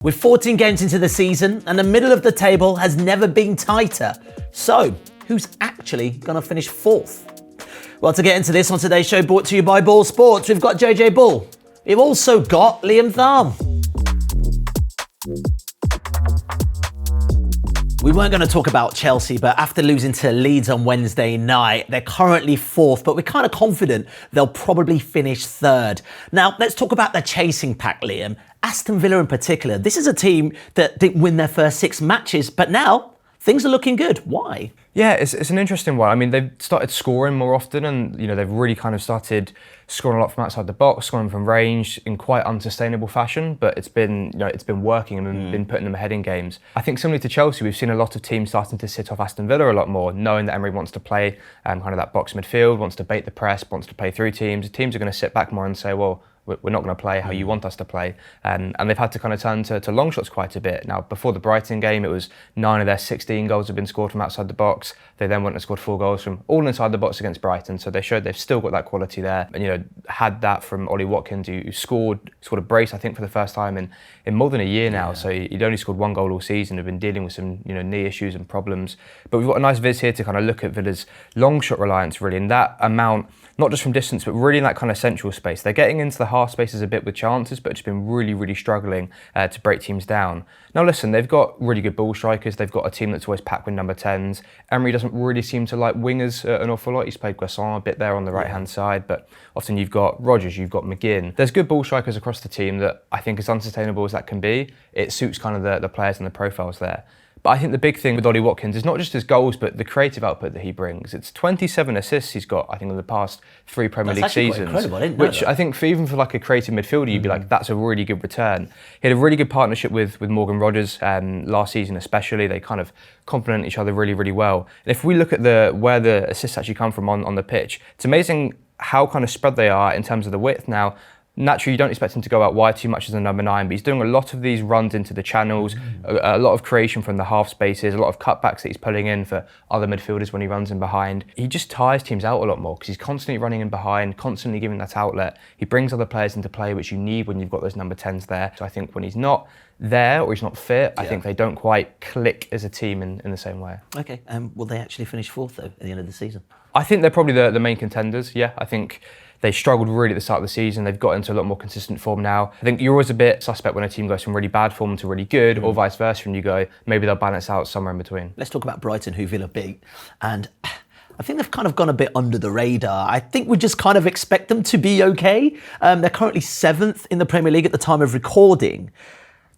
With 14 games into the season and the middle of the table has never been tighter. So, who's actually going to finish fourth? Well, to get into this on today's show, brought to you by Boyle Sports, we've got JJ Bull. We've also got Liam Tharme. We weren't going to talk about Chelsea, but after losing to Leeds on Wednesday night, they're currently fourth, but we're kind of confident they'll probably finish third. Now, let's talk about the chasing pack, Liam. Aston Villa in particular. This is a team that didn't win their first 6 matches, but now things are looking good. Why? Yeah, it's an interesting one. I mean, they've started scoring more often and, they've really kind of started scoring a lot from outside the box, scoring from range in quite unsustainable fashion, but it's been working and been putting them ahead in games. I think similarly to Chelsea, we've seen a lot of teams starting to sit off Aston Villa a lot more, knowing that Emery wants to play kind of that box midfield, wants to bait the press, wants to play through teams. Teams are going to sit back more and say, well, we're not going to play how you want us to play. And they've had to kind of turn to long shots quite a bit. Now, before the Brighton game, it was 9 of their 16 goals have been scored from outside the box. They then went and scored 4 goals from all inside the box against Brighton. So they showed they've still got that quality there. And, had that from Ollie Watkins, who scored a brace, I think, for the first time in more than a year now. Yeah. So he'd only scored 1 goal all season, had been dealing with some knee issues and problems. But we've got a nice viz here to kind of look at Villa's long shot reliance, really, and that amount, not just from distance, but really in that kind of central space. They're getting into the half spaces a bit with chances, but just been really, really struggling to break teams down. Now listen, they've got really good ball strikers. They've got a team that's always packed with number 10s. Emery doesn't really seem to like wingers an awful lot. He's played Guesson a bit there on the right-hand side, but often you've got Rodgers, you've got McGinn. There's good ball strikers across the team that I think, as unsustainable as that can be, it suits kind of the players and the profiles there. But I think the big thing with Ollie Watkins is not just his goals, but the creative output that he brings. It's 27 assists he's got, I think, in the past 3 Premier League seasons. Incredible, I didn't know which that. I think for like a creative midfielder, you'd be like, that's a really good return. He had a really good partnership with Morgan Rodgers last season especially. They kind of complement each other really, really well. And if we look at where the assists actually come from on the pitch, it's amazing how kind of spread they are in terms of the width. Now, naturally, you don't expect him to go out wide too much as a number 9, but he's doing a lot of these runs into the channels, a lot of creation from the half spaces, a lot of cutbacks that he's pulling in for other midfielders when he runs in behind. He just tires teams out a lot more because he's constantly running in behind, constantly giving that outlet. He brings other players into play, which you need when you've got those number 10s there. So I think when he's not there or he's not fit, I think they don't quite click as a team in the same way. Okay, will they actually finish fourth though at the end of the season? I think they're probably the main contenders, yeah. I think they struggled really at the start of the season. They've got into a lot more consistent form now. I think you're always a bit suspect when a team goes from really bad form to really good, or vice versa, and you go, maybe they'll balance out somewhere in between. Let's talk about Brighton, who Villa beat. And I think they've kind of gone a bit under the radar. I think we just kind of expect them to be okay. They're currently 7th in the Premier League at the time of recording.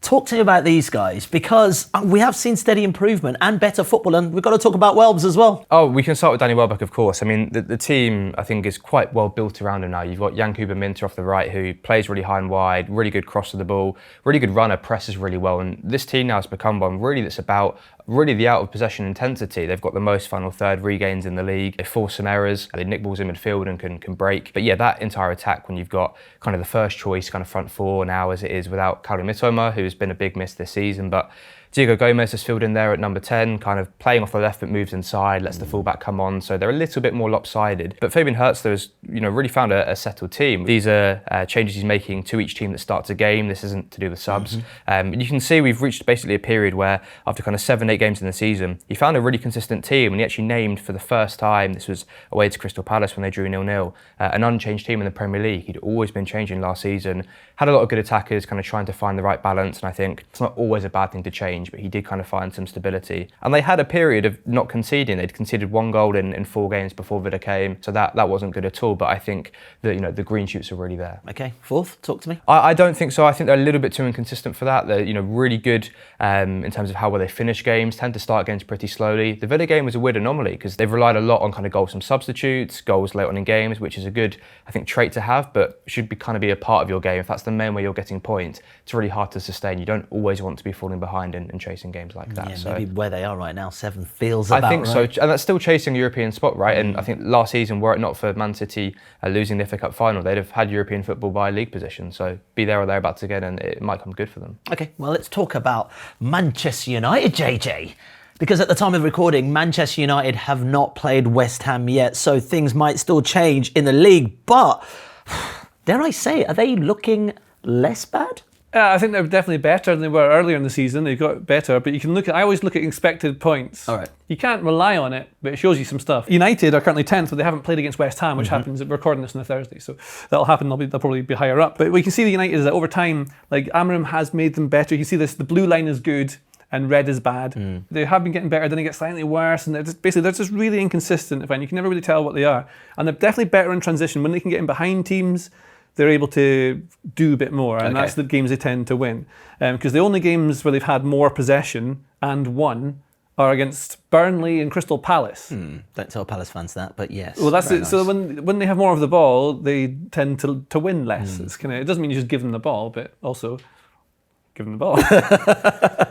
Talk to me about these guys, because we have seen steady improvement and better football, and we've got to talk about Welbs as well. Oh, we can start with Danny Welbeck, of course. I mean, the team, I think, is quite well built around him now. You've got Yankuba Minter off the right, who plays really high and wide, really good cross of the ball, really good runner, presses really well. And this team now has become one really that's about really the out-of-possession intensity. They've got the most final third regains in the league. They force some errors. They nick balls in midfield and can break. But yeah, that entire attack, when you've got kind of the first choice kind of front 4 now as it is without Kaoru Mitoma, who's been a big miss this season, but Diego Gomez has filled in there at number 10, kind of playing off the left but moves inside, lets the fullback come on, so they're a little bit more lopsided. But Fabian Hertzler has really found a settled team. These are changes he's making to each team that starts a game. This isn't to do with subs. You can see we've reached basically a period where after kind of 7-8 games in the season, he found a really consistent team, and he actually named for the first time, this was away to Crystal Palace when they drew 0-0, an unchanged team in the Premier League. He'd always been changing last season, had a lot of good attackers, kind of trying to find the right balance, and I think it's not always a bad thing to change, but he did kind of find some stability. And they had a period of not conceding. They'd conceded 1 goal in 4 games before Villa came, so that wasn't good at all, but I think that the green shoots are really there. Okay, fourth, talk to me. I don't think so. I think they're a little bit too inconsistent for that. They're really good in terms of how well they finish games, tend to start games pretty slowly. The Villa game was a weird anomaly because they've relied a lot on kind of goals from substitutes, goals late on in games, which is a good, I think, trait to have, but should kind of be a part of your game. If that's the main way you're getting points, it's really hard to sustain. You don't always want to be falling behind and chasing games like that. Yeah, so maybe where they are right now, 7th feels about I think right. so, and that's still chasing a European spot, right? And I think last season, were it not for Man City losing the FA Cup final, they'd have had European football by league position. So be there or thereabouts again, and it might come good for them. Okay, well, let's talk about Manchester United, JJ. Because at the time of recording, Manchester United have not played West Ham yet, so things might still change in the league. But, dare I say, are they looking less bad? I think they're definitely better than they were earlier in the season. They got better, but I always look at expected points. All right. You can't rely on it, but it shows you some stuff. United are currently 10th, but they haven't played against West Ham, which happens. We're recording this on a Thursday, so that'll happen. They'll probably be higher up. But we can see the United is that over time, like Amorim has made them better. You can see this: the blue line is good and red is bad. They have been getting better, then they get slightly worse, and they're just really inconsistent. You can never really tell what they are. And they're definitely better in transition. When they can get in behind teams, they're able to do a bit more, and that's the games they tend to win. Because the only games where they've had more possession and won are against Burnley and Crystal Palace. Don't tell Palace fans that, but yes. Well, that's it. Nice. So when they have more of the ball, they tend to win less. It doesn't mean you just give them the ball, but also give them the ball.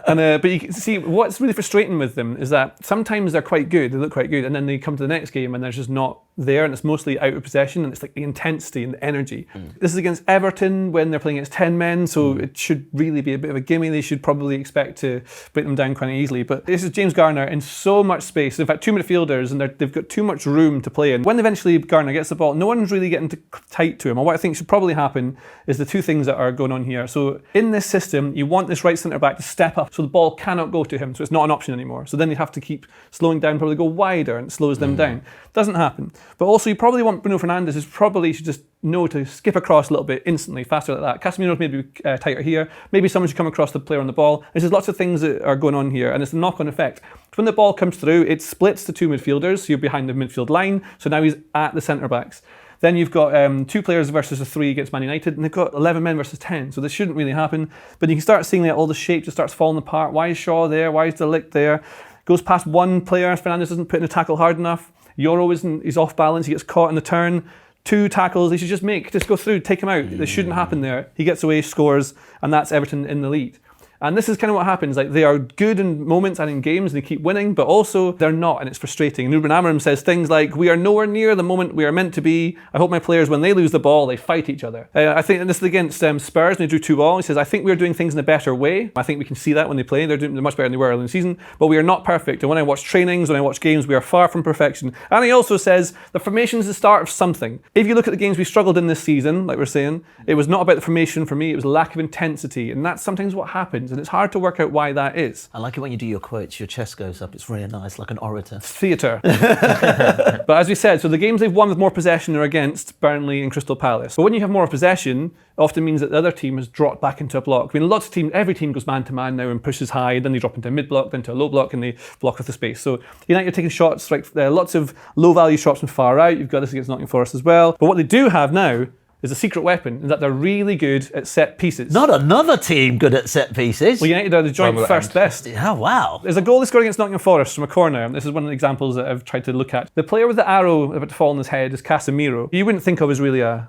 But you can see what's really frustrating with them is that sometimes they're quite good, they look quite good, and then they come to the next game and they're just not there, and it's mostly out of possession, and it's like the intensity and the energy. This is against Everton when they're playing against 10 men, so it should really be a bit of a gimme. They should probably expect to break them down quite easily. But this is James Garner in so much space. In fact, two midfielders, and they've got too much room to play in. When eventually Garner gets the ball, no one's really getting tight to him. And what I think should probably happen is the two things that are going on here. So in this system, you want this right centre back to step up so the ball cannot go to him, so it's not an option anymore. So then you have to keep slowing down, probably go wider, and it slows them down. Doesn't happen. But also you probably want Bruno Fernandes should just know to skip across a little bit instantly, faster like that. Casemiro's maybe tighter here. Maybe someone should come across the player on the ball. There's lots of things that are going on here, and it's a knock-on effect. When the ball comes through, it splits the two midfielders, so you're behind the midfield line, so now he's at the centre-backs. Then you've got two players versus a three against Man United, and they've got 11 men versus 10, so this shouldn't really happen. But you can start seeing that all the shape just starts falling apart. Why is Shaw there? Why is De Ligt there? Goes past one player, Fernandes doesn't put in a tackle hard enough. Euro he's off balance, he gets caught in the turn. Two tackles, they should just go through, take him out. This shouldn't happen there. He gets away, scores, and that's Everton in the lead. And this is kind of what happens. Like, they are good in moments and in games, and they keep winning, but also they're not, and it's frustrating. And Ruben Amorim says things like, "We are nowhere near the moment we are meant to be. I hope my players, when they lose the ball, they fight each other." I think, and this is against Spurs, and they drew 2-2. He says, "I think we are doing things in a better way." I think we can see that when they play. They're much better than they were early in the season, but we are not perfect. And when I watch trainings, when I watch games, we are far from perfection. And he also says, the formation is the start of something. If you look at the games we struggled in this season, like we're saying, it was not about the formation for me, it was lack of intensity. And that's sometimes what happens, and it's hard to work out why that is. I like it when you do your quotes, your chest goes up. It's really nice, like an orator. Theatre. But as we said, so the games they've won with more possession are against Burnley and Crystal Palace. But when you have more possession, it often means that the other team has dropped back into a block. I mean, lots of teams, every team goes man-to-man now and pushes high, then they drop into a mid-block, then to a low block, and they block with the space. So United are taking shots, like lots of low-value shots from far out. You've got this against Nottingham Forest as well. But what they do have now is a secret weapon, in that they're really good at set pieces. Not another team good at set pieces. Well, United are the joint first best. Oh, wow. There's a goal they scored against Nottingham Forest from a corner, and this is one of the examples that I've tried to look at. The player with the arrow about to fall on his head is Casemiro. You wouldn't think of as really a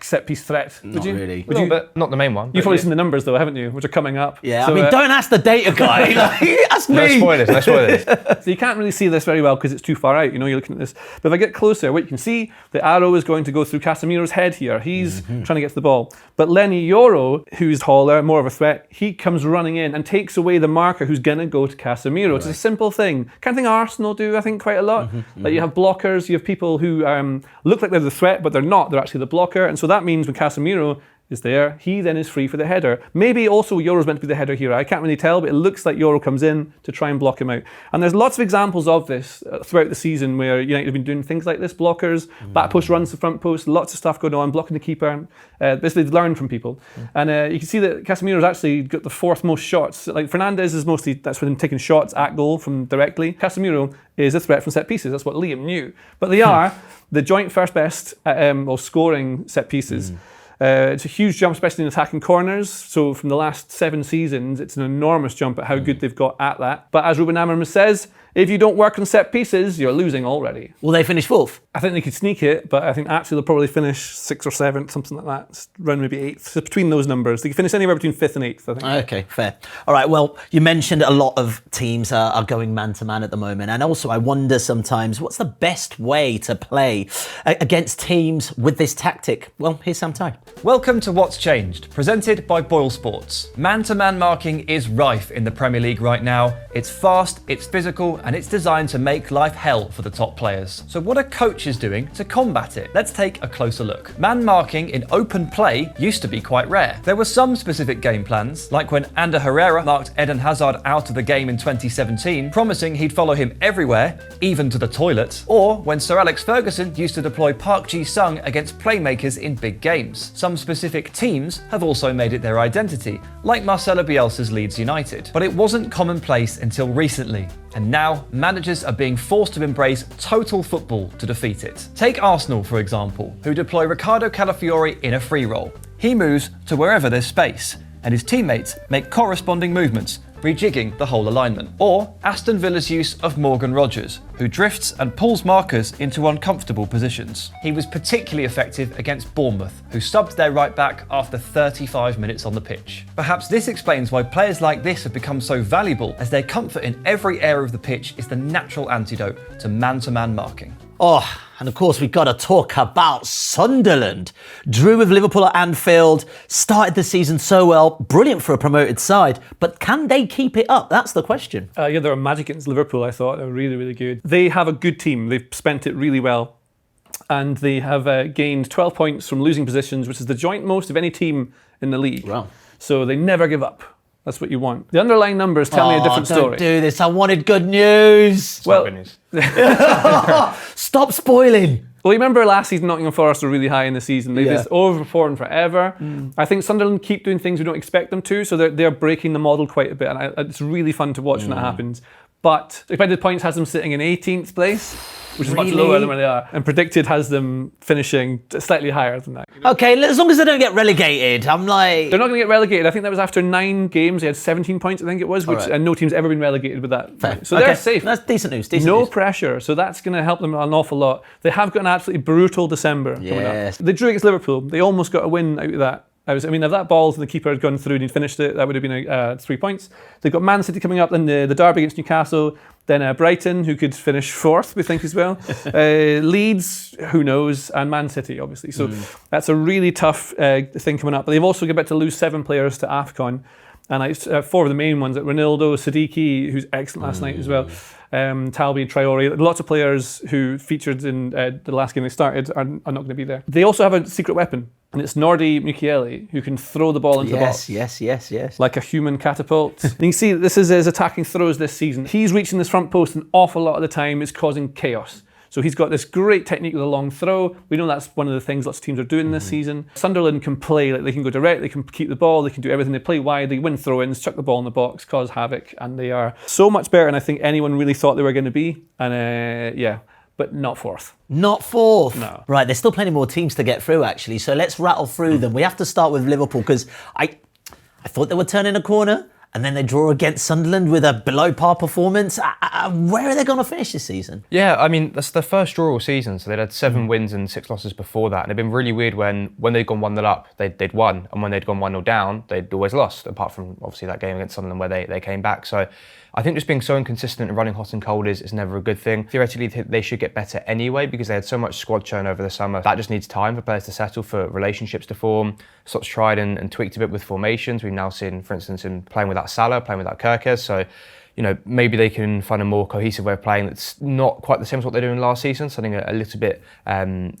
set-piece threat, would you? Really. Would you? But not the main one. You've probably seen the numbers though, haven't you? Which are coming up. Yeah, So, I mean, don't ask the data guy. Ask me. No spoilers. So you can't really see this very well because it's too far out, you're looking at this. But if I get closer, what you can see, the arrow is going to go through Casemiro's head here. He's trying to get to the ball. But Lenny Yoro, who's taller, more of a threat, he comes running in and takes away the marker who's going to go to Casemiro. It's a simple thing. Kind of thing Arsenal do, I think, quite a lot. Like, you have blockers, you have people who look like they're the threat, but they're not. They're actually the blocker. And so that means when Casemiro is there, he then is free for the header. Maybe also Yoro's meant to be the header here. I can't really tell, but it looks like Yoro comes in to try and block him out. And there's lots of examples of this throughout the season where United have been doing things like this, blockers, back post runs to front post, lots of stuff going on, blocking the keeper. Basically, they've learned from people. And you can see that Casemiro's actually got the fourth most shots. Like, Fernandes is mostly, that's when taking shots at goal from directly. Casemiro is a threat from set pieces. That's what Liam knew. But they are the joint first best at scoring set pieces. It's a huge jump, especially in attacking corners. So from the last 7 seasons, it's an enormous jump at how good they've got at that. But as Ruben Amorim says, if you don't work on set pieces, you're losing already. Will they finish 4th? I think they could sneak it, but I think actually they'll probably finish 6th or 7th, something like that. It's around maybe 8th. So between those numbers, they could finish anywhere between 5th and 8th, I think. Okay, fair. All right, well, you mentioned a lot of teams are going man-to-man at the moment. And also, I wonder sometimes, what's the best way to play against teams with this tactic? Well, here's Sam Ty. Welcome to What's Changed, presented by Boyle Sports. Man-to-man marking is rife in the Premier League right now. It's fast, it's physical, and it's designed to make life hell for the top players. So what are coaches doing to combat it? Let's take a closer look. Man marking in open play used to be quite rare. There were some specific game plans, like when Ander Herrera marked Eden Hazard out of the game in 2017, promising he'd follow him everywhere, even to the toilet, or when Sir Alex Ferguson used to deploy Park Ji-sung against playmakers in big games. Some specific teams have also made it their identity, like Marcelo Bielsa's Leeds United. But it wasn't commonplace until recently, and now managers are being forced to embrace total football to defeat it. Take Arsenal, for example, who deploy Ricardo Calafiori in a free roll. He moves to wherever there's space, and his teammates make corresponding movements, rejigging the whole alignment. Or Aston Villa's use of Morgan Rogers, who drifts and pulls markers into uncomfortable positions. He was particularly effective against Bournemouth, who subbed their right back after 35 minutes on the pitch. Perhaps this explains why players like this have become so valuable, as their comfort in every area of the pitch is the natural antidote to man-to-man marking. Oh, and of course, we've got to talk about Sunderland. Drew with Liverpool at Anfield, started the season so well, brilliant for a promoted side, but can they keep it up? That's the question. Yeah, they were magic against Liverpool, I thought. They were really, really good. They have a good team. They've spent it really well. And they have gained 12 points from losing positions, which is the joint most of any team in the league. Wow. So they never give up. That's what you want. The underlying numbers tell me a different story. Don't do this. I wanted good news. Well, Good news. Stop spoiling. Well, you remember last season Nottingham Forest were really high in the season. They've just overperformed forever. I think Sunderland keep doing things we don't expect them to, so they're breaking the model quite a bit, and it's really fun to watch when that happens. But expected points has them sitting in 18th place, which is much lower than where they are, and predicted has them finishing slightly higher than that. Okay, as long as they don't get relegated, I'm like... They're not going to get relegated. I think that was after 9 games. They had 17 points, I think it was, and no team's ever been relegated with that. Fair. So they're safe. That's decent news. No pressure, so that's going to help them an awful lot. They have got an absolutely brutal December coming up. They drew against Liverpool. They almost got a win out of that. If that ball to the keeper had gone through and he'd finished it, that would have been 3 points. They've got Man City coming up, then the derby against Newcastle, then Brighton, who could finish 4th, we think, as well. Leeds, who knows, and Man City, obviously. So that's a really tough thing coming up. But they've also about to lose 7 players to AFCON. And 4 of the main ones, Ronaldo, Siddiqui, who's excellent last night as well, Talbi, Traore, lots of players who featured in the last game they started are not going to be there. They also have a secret weapon, and it's Nordi Mukiele, who can throw the ball into the box. Yes. Like a human catapult. And you can see this is his attacking throws this season. He's reaching this front post an awful lot of the time. It's causing chaos. So he's got this great technique with a long throw. We know that's one of the things lots of teams are doing this season. Sunderland can play, like they can go direct, they can keep the ball, they can do everything. They play wide, they win throw-ins, chuck the ball in the box, cause havoc, and they are so much better than I think anyone really thought they were going to be. And but not 4th. Not 4th? No. Right, there's still plenty more teams to get through, actually. So let's rattle through them. We have to start with Liverpool, because I thought they were turning a corner, and then they draw against Sunderland with a below-par performance. Where are they going to finish this season? Yeah, I mean, that's their first draw all season, so they'd had 7 wins and 6 losses before that, and it'd been really weird when they'd gone 1-0 up, they'd won, and when they'd gone 1-0 down, they'd always lost, apart from, obviously, that game against Sunderland where they came back. So I think just being so inconsistent and running hot and cold is never a good thing. Theoretically, they should get better anyway, because they had so much squad churn over the summer. That just needs time for players to settle, for relationships to form. Slots tried and tweaked a bit with formations. We've now seen, for instance, him playing without Salah, playing without Kirkes. So, maybe they can find a more cohesive way of playing that's not quite the same as what they're doing last season, something a little bit,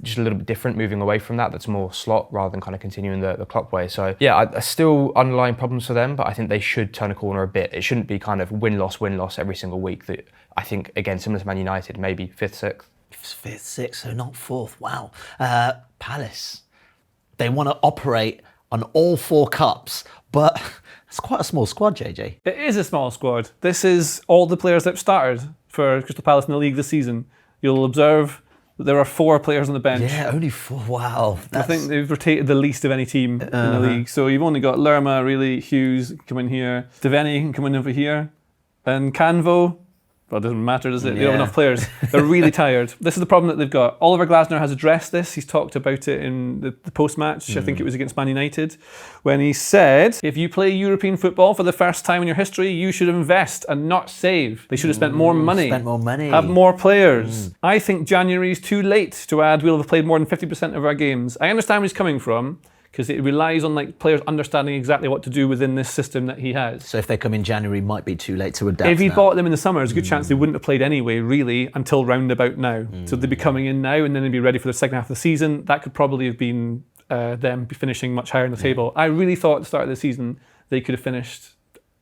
just a little bit different, moving away from that's more slot rather than kind of continuing the clock way. So yeah, I still underlying problems for them, but I think they should turn a corner a bit. It shouldn't be kind of win-loss every single week. That I think, again, similar to Man United, maybe 5th, 6th. 5th, 6th, so not 4th. Wow. Palace. They want to operate on all 4 cups, but it's quite a small squad, JJ. It is a small squad. This is all the players that have started for Crystal Palace in the league this season. You'll observe that there are 4 players on the bench. Yeah, only 4. Wow. I think they've rotated the least of any team in the league. So you've only got Lerma, really, Hughes come in here, Devaney can come in over here, and Canvo. Well, it doesn't matter, does it? They don't have enough players. They're really tired. This is the problem that they've got. Oliver Glasner has addressed this. He's talked about it in the post-match. I think it was against Man United, when he said, if you play European football for the first time in your history, you should invest and not save. They should have spent more money. Have more players. I think January is too late to add we'll have played more than 50% of our games. I understand where he's coming from, because it relies on like players understanding exactly what to do within this system that he has. So if they come in January, it might be too late to adapt. If he now. bought them in the summer, there's a good chance they wouldn't have played anyway, really, until round about now. So they'd be coming in now, and then they'd be ready for the second half of the season. That could probably have been them finishing much higher in the table. I really thought at the start of the season they could have finished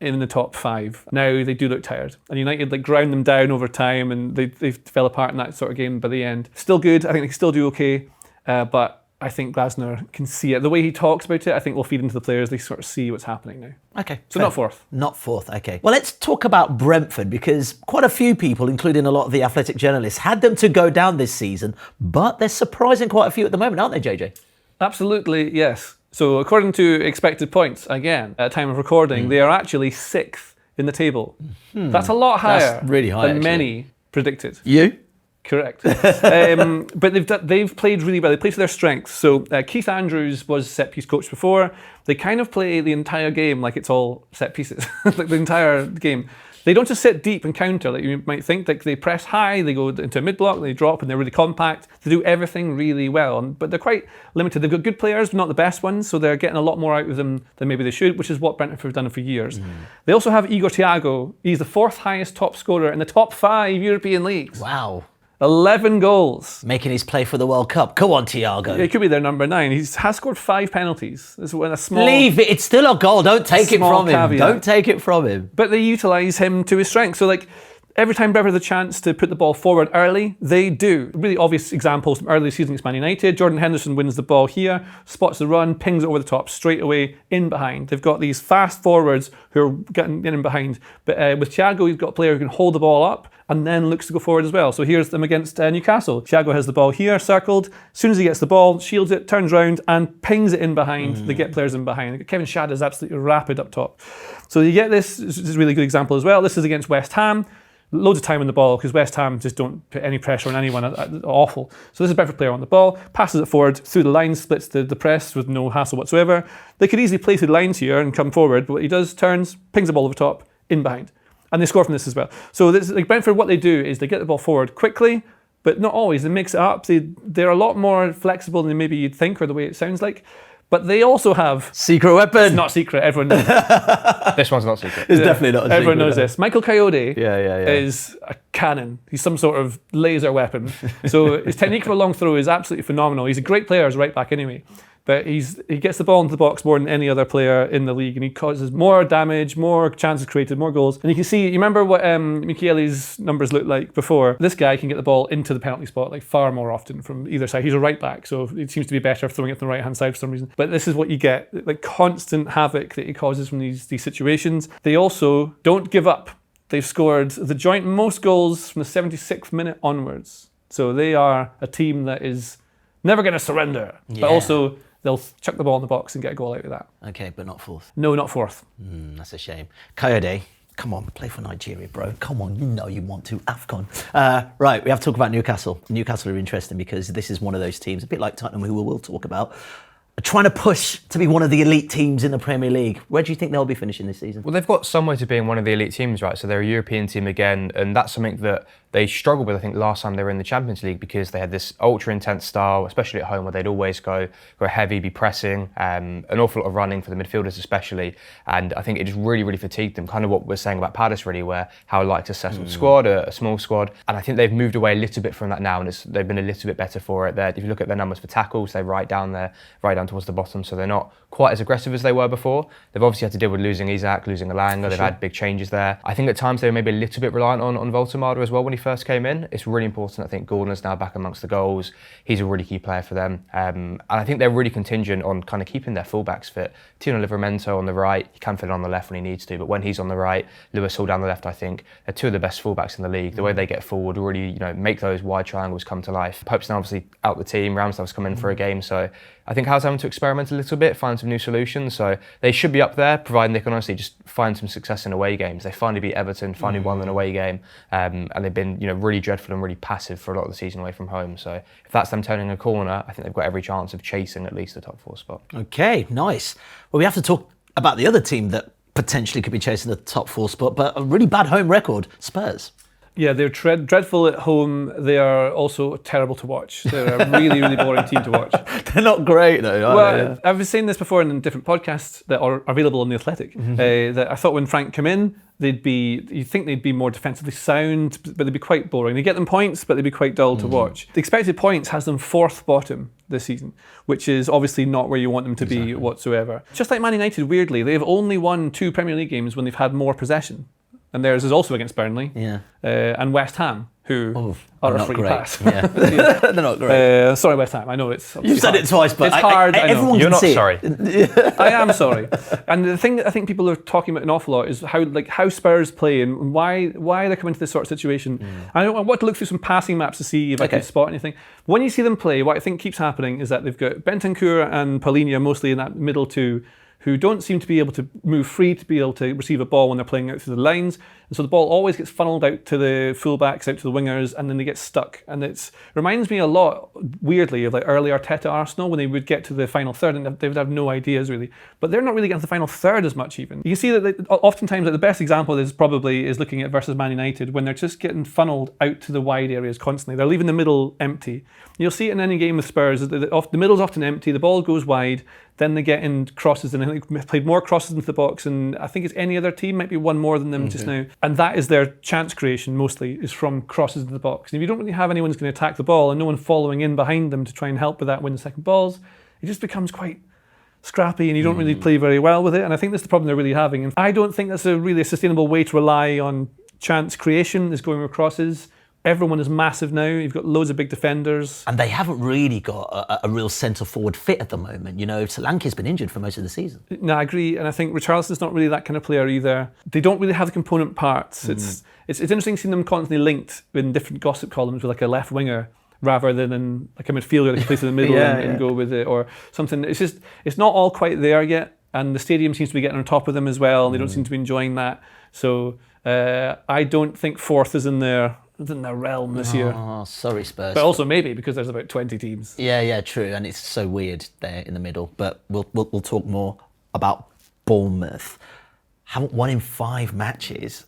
in the top 5. Now they do look tired. And United like ground them down over time, and they fell apart in that sort of game by the end. Still good. I think they can still do okay. But I think Glasner can see it. The way he talks about it, I think will feed into the players. They sort of see what's happening now. Okay. So fair. not 4th. Not 4th, okay. Well, let's talk about Brentford, because quite a few people, including a lot of the Athletic journalists, had them to go down this season, but they're surprising quite a few at the moment, aren't they, JJ? Absolutely, yes. So according to expected points, again, at time of recording, they are actually 6th in the table. That's a lot higher That's really high, than actually. many predicted. You? Correct. But they've played really well. They play to their strengths. So Keith Andrews was set piece coach before. They kind of play the entire game like it's all set pieces, like the entire game. They don't just sit deep and counter like you might think. Like they press high, they go into a mid block, they drop, and they're really compact. They do everything really well, but they're quite limited. They've got good players, but not the best ones, so they're getting a lot more out of them than maybe they should, which is what Brentford have done for years. They also have Igor Thiago. He's the 4th highest top scorer in the top 5 European leagues. Wow. 11 goals. Making his play for the World Cup. Come on, Thiago. He could be their number 9. He has scored 5 penalties. This is when a small. Leave it. It's still a goal. Don't take it Small from him. caveat. Don't take it from him. But they utilise him to his strength. So like every time Brentford has a chance to put the ball forward early, they do. Really obvious examples from early season against Man United. Jordan Henderson wins the ball here, spots the run, pings it over the top, straight away in behind. They've got these fast forwards who are getting in behind. But with Thiago, he's got a player who can hold the ball up and then looks to go forward as well. So here's them against Newcastle. Thiago has the ball here, circled. As soon as he gets the ball, shields it, turns round and pings it in behind. They get players in behind. Kevin Schade is absolutely rapid up top. So you get this is a really good example as well. This is against West Ham. Loads of time on the ball because West Ham just don't put any pressure on anyone. Awful. So this is a Brentford player on the ball, passes it forward through the lines, splits the press with no hassle whatsoever. They could easily play through the lines here and come forward, but what he does, turns, pings the ball over top, in behind. And they score from this as well. So this, like Brentford, what they do is they get the ball forward quickly, but not always. They mix it up. They're a lot more flexible than maybe you'd think or the way it sounds like. But they also have... Secret weapon. It's not secret, everyone knows. This one's not secret. It's definitely not a Everyone secret, knows no. this. Michael Coyote Yeah. is a cannon. He's some sort of laser weapon. So his technique for a long throw is absolutely phenomenal. He's a great player as right back anyway. But he gets the ball into the box more than any other player in the league, and he causes more damage, more chances created, more goals. And you can see, you remember what Michele's numbers looked like before? This guy can get the ball into the penalty spot like far more often from either side. He's a right back, so it seems to be better throwing it from the right hand side for some reason. But this is what you get, like constant havoc that he causes from these situations. They also don't give up. They've scored the joint most goals from the 76th minute onwards. So they are a team that is never going to surrender, but also they'll chuck the ball in the box and get a goal out of that. Okay, but not 4th. No, not 4th. That's a shame. Coyote, come on, play for Nigeria, bro. Come on, you know you want to. AFCON. Right, we have to talk about Newcastle. Newcastle are interesting because this is one of those teams, a bit like Tottenham, who we'll talk about, trying to push to be one of the elite teams in the Premier League. Where do you think they'll be finishing this season? Well, they've got some way to being one of the elite teams, right? So they're a European team again, and that's something that they struggled with, I think, last time they were in the Champions League because they had this ultra-intense style, especially at home, where they'd always go heavy, be pressing, an awful lot of running for the midfielders especially, and I think it just really, really fatigued them, kind of what we're saying about Palace really, where how I like a settled squad, a small squad, and I think they've moved away a little bit from that now, and they've been a little bit better for it. If you look at their numbers for tackles, they're right down towards the bottom, so they're not quite as aggressive as they were before. They've obviously had to deal with losing Isak, losing Alanga, they've had big changes there. I think at times they were maybe a little bit reliant on Voltemada as well when he first came in. It's really important. I think Gordon's now back amongst the goals. He's a really key player for them. And I think they're really contingent on kind of keeping their fullbacks fit. Tino Livramento on the right, he can fit on the left when he needs to, but when he's on the right, Lewis Hall down the left, I think they're two of the best fullbacks in the league. The way they get forward really, make those wide triangles come to life. Pope's now obviously out the team, Ramsdale's come in for a game, so I think Howe's having to experiment a little bit, find some new solutions. So they should be up there, providing they can honestly just find some success in away games. They finally beat Everton, finally won an away game, and they've been really dreadful and really passive for a lot of the season away from home. So if that's them turning a corner, I think they've got every chance of chasing at least the top 4 spot. Okay, nice. Well, we have to talk about the other team that potentially could be chasing the top 4 spot, but a really bad home record, Spurs. Yeah, they're dreadful at home. They are also terrible to watch. They're a really, really boring team to watch. They're not great though, are they? Well, I've been saying this before in different podcasts that are available on The Athletic. That I thought when Frank came in, you'd think they'd be more defensively sound, but they'd be quite boring. They get them points, but they'd be quite dull to watch. The expected points has them 4th bottom this season, which is obviously not where you want them to be whatsoever. Just like Man United, weirdly, they've only won 2 Premier League games when they've had more possession. And theirs is also against Burnley. And West Ham, who are a free pass. Yeah. They're not great. Sorry, West Ham. I know it's. You said it twice, but it's hard. I know. Everyone You're can not see sorry. I am sorry. And the thing that I think people are talking about an awful lot is how Spurs play and why they're coming to this sort of situation. I want to look through some passing maps to see if I can spot anything. When you see them play, what I think keeps happening is that they've got Bentancur and Paulinho mostly in that middle two, who don't seem to be able to move free to be able to receive a ball when they're playing out through the lines. And so the ball always gets funneled out to the fullbacks, out to the wingers, and then they get stuck. And it reminds me a lot, weirdly, of like early Arteta Arsenal when they would get to the final third and they would have no ideas really. But they're not really getting to the final third as much even. You can see that oftentimes the best example of this probably is looking at versus Man United when they're just getting funneled out to the wide areas constantly. They're leaving the middle empty. You'll see it in any game with Spurs. The middle's often empty, the ball goes wide, then they get in crosses, and I think they've played more crosses into the box, and I think it's any other team, might be one more than them just now. And that is their chance creation mostly, is from crosses into the box. And if you don't really have anyone who's going to attack the ball and no one following in behind them to try and help with that, win the second balls, it just becomes quite scrappy and you don't really play very well with it. And I think that's the problem they're really having. And I don't think that's really a sustainable way to rely on chance creation, is going with crosses. Everyone is massive now. You've got loads of big defenders. And they haven't really got a real centre-forward fit at the moment. You know, Solanke's been injured for most of the season. No, I agree. And I think Richarlison's not really that kind of player either. They don't really have the component parts. It's interesting seeing them constantly linked in different gossip columns with like a left winger rather than in like a midfielder that can place in the middle and go with it or something. It's not all quite there yet. And the stadium seems to be getting on top of them as well. And they don't seem to be enjoying that. So I don't think 4th is in their realm this year. Oh, sorry, Spurs. But also maybe because there's about 20 teams. Yeah, true. And it's so weird there in the middle. But we'll talk more about Bournemouth. Haven't won in 5 matches.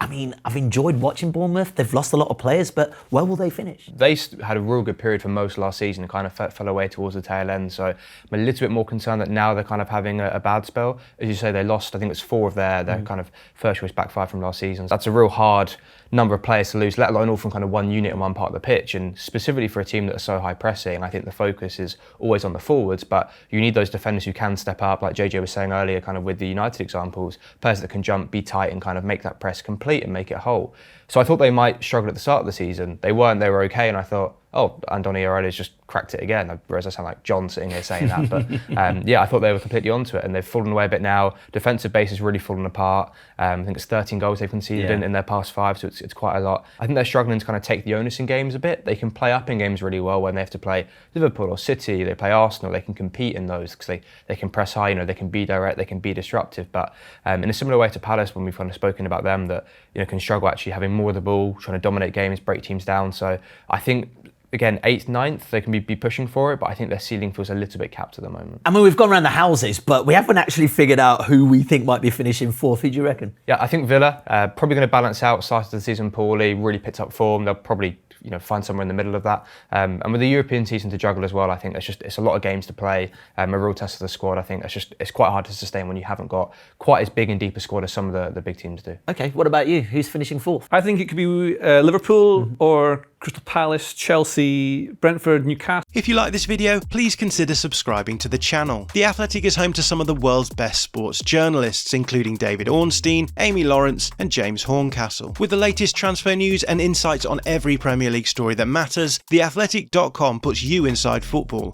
I mean, I've enjoyed watching Bournemouth. They've lost a lot of players, but where will they finish? They had a real good period for most of last season and kind of fell away towards the tail end. So I'm a little bit more concerned that now they're kind of having a bad spell. As you say, they lost, I think it's 4 of their kind of first choice back 5 from last season. That's a real hard number of players to lose, let alone all from kind of one unit in one part of the pitch. And specifically for a team that are so high pressing, I think the focus is always on the forwards, but you need those defenders who can step up, like JJ was saying earlier, kind of with the United examples, players that can jump, be tight and kind of make that press complete and make it whole. So I thought they might struggle at the start of the season. They weren't, they were okay, and I thought, oh, Andoni Iraola's just cracked it again, whereas I sound like John sitting here saying that. But I thought they were completely onto it, and they've fallen away a bit now. Defensive base has really fallen apart. I think it's 13 goals they've conceded in their past 5, so it's quite a lot. I think they're struggling to kind of take the onus in games a bit. They can play up in games really well when they have to play Liverpool or City, they play Arsenal, they can compete in those because they can press high, they can be direct, they can be disruptive. But in a similar way to Palace, when we've kind of spoken about them, that can struggle actually having more of the ball, trying to dominate games, break teams down. So I think, again, 8th, 9th, they can be pushing for it, but I think their ceiling feels a little bit capped at the moment. I mean, we've gone around the houses, but we haven't actually figured out who we think might be finishing 4th. Who do you reckon? Yeah, I think Villa, probably going to balance out, started the season poorly, really picked up form. They'll probably find somewhere in the middle of that. And with the European season to juggle as well, I think it's a lot of games to play, a real test of the squad. I think it's quite hard to sustain when you haven't got quite as big and deep a squad as some of the big teams do. Okay, what about you? Who's finishing 4th? I think it could be Liverpool or Crystal Palace, Chelsea, Brentford, Newcastle. If you like this video, please consider subscribing to the channel. The Athletic is home to some of the world's best sports journalists, including David Ornstein, Amy Lawrence and James Horncastle. With the latest transfer news and insights on every Premier League story that matters, theathletic.com puts you inside football